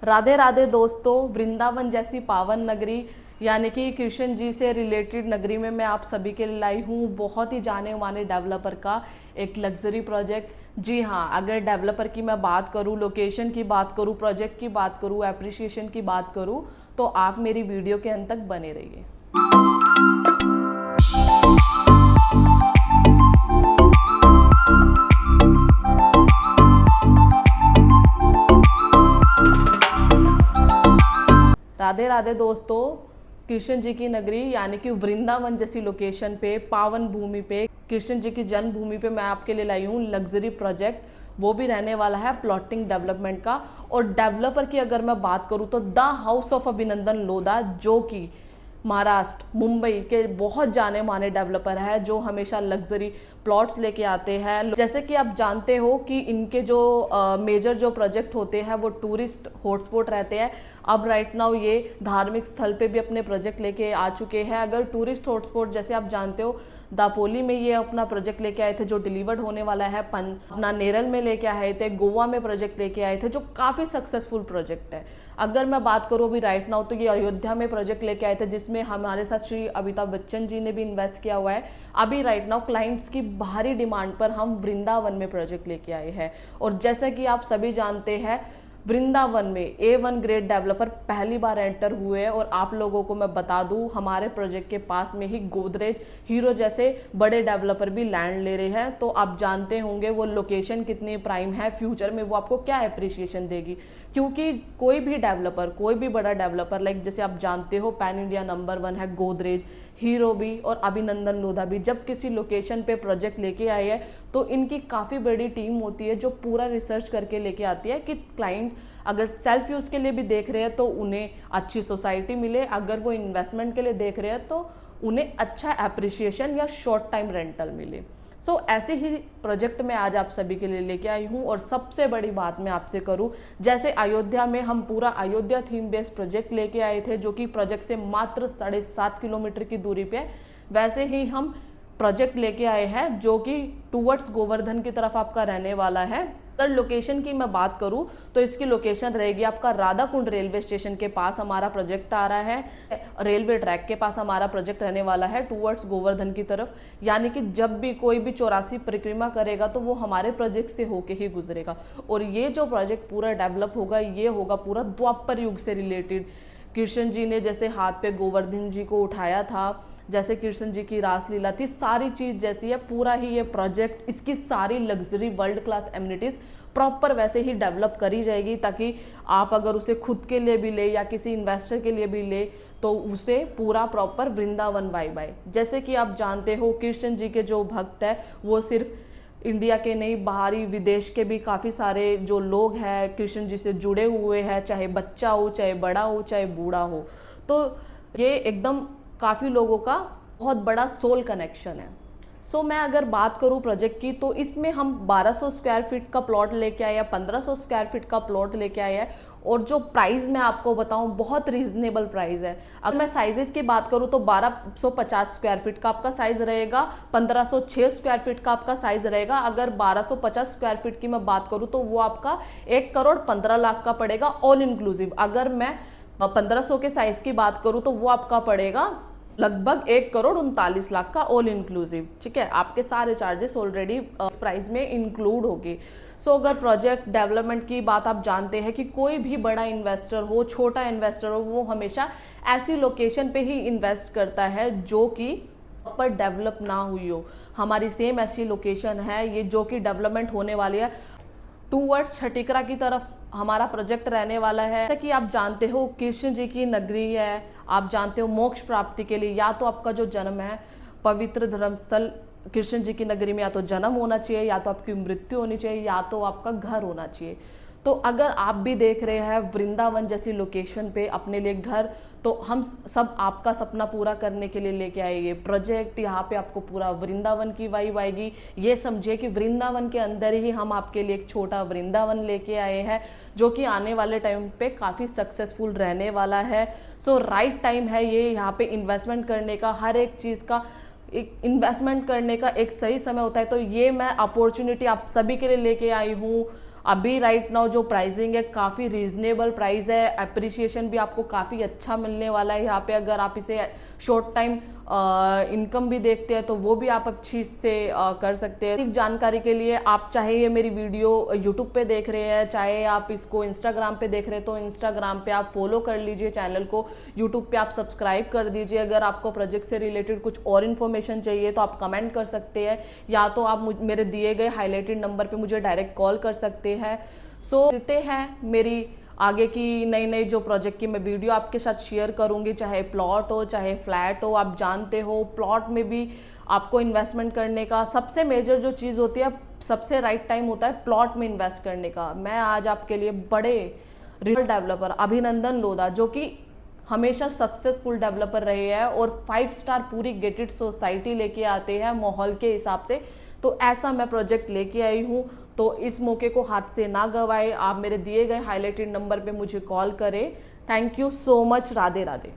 राधे राधे दोस्तों, वृंदावन जैसी पावन नगरी यानी कि कृष्ण जी से रिलेटेड नगरी में मैं आप सभी के लिए लाई हूँ बहुत ही जाने माने डेवलपर का एक लग्जरी प्रोजेक्ट। जी हाँ, अगर डेवलपर की मैं बात करूँ, लोकेशन की बात करूँ, प्रोजेक्ट की बात करूँ, एप्रिसिएशन की बात करूँ, तो आप मेरी वीडियो के अंत तक बने रहिए। राधे राधे दोस्तों, कृष्ण जी की नगरी यानी कि वृंदावन जैसी लोकेशन पे, पावन भूमि पे, कृष्ण जी की जन्मभूमि पे मैं आपके लिए लाई हूँ लग्जरी प्रोजेक्ट। वो भी रहने वाला है प्लॉटिंग डेवलपमेंट का। और डेवलपर की अगर मैं बात करूँ तो द हाउस ऑफ अभिनंदन लोधा, जो कि महाराष्ट्र मुंबई के बहुत जाने माने डेवलपर है, जो हमेशा लग्जरी प्लॉट्स लेके आते हैं। जैसे कि आप जानते हो कि इनके जो मेजर जो प्रोजेक्ट होते हैं वो टूरिस्ट हॉटस्पॉट रहते हैं। अब राइट नाउ ये धार्मिक स्थल पे भी अपने प्रोजेक्ट लेके आ चुके हैं। अगर टूरिस्ट हॉटस्पॉट जैसे आप जानते हो, दापोली में ये अपना प्रोजेक्ट लेके आए थे जो डिलीवर्ड होने वाला है, अपना नेरल में लेके आए थे, गोवा में प्रोजेक्ट लेके आए थे जो काफ़ी सक्सेसफुल प्रोजेक्ट है। अगर मैं बात करूँ अभी राइट नाउ तो ये अयोध्या में प्रोजेक्ट लेके आए थे जिसमें हमारे साथ श्री अमिताभ बच्चन जी ने भी इन्वेस्ट किया हुआ है। अभी राइट नाउ क्लाइंट्स की भारी डिमांड पर हम वृंदावन में प्रोजेक्ट लेके आए हैं। और जैसा कि आप सभी जानते हैं, वृंदावन में A1 ग्रेड डेवलपर पहली बार एंटर हुए हैं। और आप लोगों को मैं बता दूं, हमारे प्रोजेक्ट के पास में ही गोदरेज, हीरो जैसे बड़े डेवलपर भी लैंड ले रहे हैं। तो आप जानते होंगे वो लोकेशन कितनी प्राइम है, फ्यूचर में वो आपको क्या अप्रिसिएशन देगी। क्योंकि कोई भी डेवलपर, कोई भी बड़ा डेवलपर, लाइक जैसे आप जानते हो पैन इंडिया नंबर 1 है गोदरेज, हीरो भी और अभिनंदन लोधा भी, जब किसी लोकेशन पे प्रोजेक्ट लेके आए हैं तो इनकी काफ़ी बड़ी टीम होती है जो पूरा रिसर्च करके लेके आती है कि क्लाइंट अगर सेल्फ यूज़ के लिए भी देख रहे हैं तो उन्हें अच्छी सोसाइटी मिले, अगर वो इन्वेस्टमेंट के लिए देख रहे हैं तो उन्हें अच्छा एप्रिसिएशन या शॉर्ट टाइम रेंटल मिले। सो ऐसे ही प्रोजेक्ट मैं आज आप सभी के लिए लेके आई हूँ। और सबसे बड़ी बात मैं आपसे करूँ, जैसे अयोध्या में हम पूरा अयोध्या थीम बेस्ड प्रोजेक्ट लेके आए थे जो कि प्रोजेक्ट से मात्र 7.5 किलोमीटर की दूरी पे, वैसे ही हम प्रोजेक्ट लेके आए हैं जो कि टूवर्ड्स गोवर्धन की तरफ आपका रहने वाला है। अगर लोकेशन की मैं बात करूं तो इसकी लोकेशन रहेगी आपका राधा कुंड रेलवे स्टेशन के पास हमारा प्रोजेक्ट आ रहा है। रेलवे ट्रैक के पास हमारा प्रोजेक्ट रहने वाला है टूवर्ड्स गोवर्धन की तरफ। यानी कि जब भी कोई भी 84 परिक्रमा करेगा तो वो हमारे प्रोजेक्ट से होके ही गुजरेगा। और ये जो प्रोजेक्ट पूरा डेवलप होगा, ये होगा पूरा द्वापर युग से रिलेटेड। कृष्ण जी ने जैसे हाथ पे गोवर्धन जी को उठाया था, जैसे कृष्ण जी की रासलीला थी, सारी चीज़ जैसी है, पूरा ही ये प्रोजेक्ट, इसकी सारी luxury world class amenities proper वैसे ही डेवलप करी जाएगी, ताकि आप अगर उसे खुद के लिए भी ले या किसी इन्वेस्टर के लिए भी ले तो उसे पूरा प्रॉपर वृंदावन वाइब आए। जैसे कि आप जानते हो कृष्ण जी के जो भक्त है वो सिर्फ इंडिया के नहीं, बाहरी विदेश के भी काफ़ी सारे जो लोग हैं कृष्ण जी से जुड़े हुए हैं, चाहे बच्चा हो, चाहे बड़ा हो, चाहे बूढ़ा हो। तो ये एकदम काफ़ी लोगों का बहुत बड़ा सोल कनेक्शन है। सो मैं अगर बात करूँ प्रोजेक्ट की तो इसमें हम 1200 स्क्वायर फीट का प्लॉट लेके आए हैं, 1500 स्क्वायर फीट का प्लॉट लेके आए हैं। और जो प्राइस मैं आपको बताऊं, बहुत रीजनेबल प्राइस है। अगर मैं साइजेस की बात करूं तो 1250 स्क्वायर फीट का आपका साइज रहेगा, 1506 स्क्वायर फीट का आपका साइज रहेगा। अगर 1250 स्क्वायर फीट की मैं बात करूं तो वो आपका 1,15,00,000 का पड़ेगा ऑल इंक्लूसिव। अगर मैं 1500 के साइज की बात करूं तो वो आपका पड़ेगा लगभग 1,39,00,000 का ऑल इंक्लूसिव। ठीक है, आपके सारे चार्जेस ऑलरेडी इस प्राइस में इंक्लूड होंगे। सो अगर प्रोजेक्ट डेवलपमेंट की बात आप जानते हैं कि कोई भी बड़ा इन्वेस्टर हो, छोटा इन्वेस्टर हो, वो हमेशा ऐसी लोकेशन पे ही इन्वेस्ट करता है जो कि प्रॉपर डेवलप ना हुई हो। हमारी सेम ऐसी लोकेशन है ये जो कि डेवलपमेंट होने वाली है टूवर्ड्स छठीकरा की तरफ हमारा प्रोजेक्ट रहने वाला है। जैसे कि आप जानते हो कृष्ण जी की नगरी है, आप जानते हो मोक्ष प्राप्ति के लिए या तो आपका जो जन्म है पवित्र धर्मस्थल कृष्ण जी की नगरी में या तो जन्म होना चाहिए, या तो आपकी मृत्यु होनी चाहिए, या तो आपका घर होना चाहिए। तो अगर आप भी देख रहे हैं वृंदावन जैसी लोकेशन पे अपने लिए घर, तो हम सब आपका सपना पूरा करने के लिए लेके आए ये प्रोजेक्ट। यहाँ पे आपको पूरा वृंदावन की वाइब आएगी। ये समझिए कि वृंदावन के अंदर ही हम आपके लिए एक छोटा वृंदावन लेके आए हैं जो कि आने वाले टाइम पे काफ़ी सक्सेसफुल रहने वाला है। सो राइट टाइम है ये यहाँ पे इन्वेस्टमेंट करने का। हर एक चीज़ का एक इन्वेस्टमेंट करने का एक सही समय होता है। तो ये मैं अपॉर्चुनिटी आप सभी के लिए लेके आई हूँ। अभी राइट नाउ जो प्राइसिंग है काफ़ी रीजनेबल प्राइस है, अप्रिसिएशन भी आपको काफ़ी अच्छा मिलने वाला है यहाँ पे। अगर आप इसे शॉर्ट टाइम इनकम भी देखते हैं तो वो भी आप अच्छी से कर सकते हैं। अधिक जानकारी के लिए आप चाहे ये मेरी वीडियो यूट्यूब पे देख रहे हैं, चाहे आप इसको इंस्टाग्राम पे देख रहे हैं, तो इंस्टाग्राम पे आप फॉलो कर लीजिए चैनल को, यूट्यूब पे आप सब्सक्राइब कर दीजिए। अगर आपको प्रोजेक्ट से रिलेटेड कुछ और इन्फॉर्मेशन चाहिए तो आप कमेंट कर सकते हैं, या तो आप मेरे दिए गए हाईलाइटेड नंबर पे मुझे डायरेक्ट कॉल कर सकते हैं। सो मिलते हैं मेरी आगे की नई नई जो प्रोजेक्ट की मैं वीडियो आपके साथ शेयर करूंगी, चाहे प्लॉट हो चाहे फ्लैट हो। आप जानते हो प्लॉट में भी आपको इन्वेस्टमेंट करने का सबसे मेजर जो चीज़ होती है, सबसे राइट टाइम होता है प्लॉट में इन्वेस्ट करने का। मैं आज आपके लिए बड़े रियल डेवलपर अभिनंदन लोधा, जो कि हमेशा सक्सेसफुल डेवलपर रहे हैं और 5 स्टार पूरी गेटेड सोसाइटी लेके आते हैं माहौल के हिसाब से, तो ऐसा मैं प्रोजेक्ट लेके आई हूँ। तो इस मौके को हाथ से ना गवाए, आप मेरे दिए गए हाईलाइटेड नंबर पे मुझे कॉल करें। Thank you so much. Radhe Radhe.